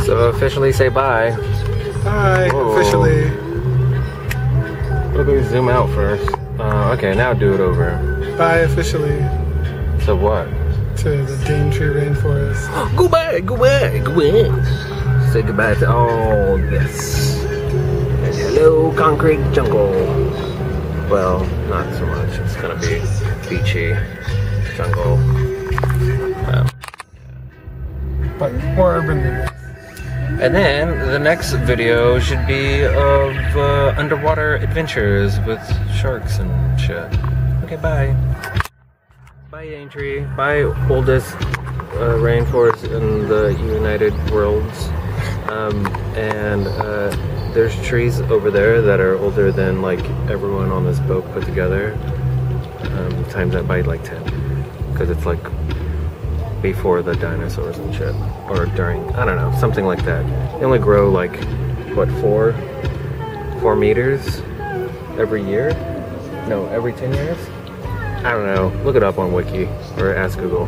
So officially say bye. Bye, Whoa. officially. Let me zoom out first. Okay, now do it over. Bye, officially. So what? To the Daintree Rainforest. Goodbye, goodbye, goodbye. Say goodbye to all this. And hello, concrete jungle. Well, not so much. It's gonna be beachy jungle. But more urban than this. And then the next video should be of underwater adventures with sharks and shit. Okay, bye. Bye, Daintree. Bye, oldest rainforest in the United Worlds. There's trees over there that are older than like everyone on this boat put together. Times that by like 10, because it's like before the dinosaurs and shit, or during, I don't know, something like that. They only grow like what, 4 meters every year? No, every 10 years? I don't know. Look it up on Wiki or ask Google.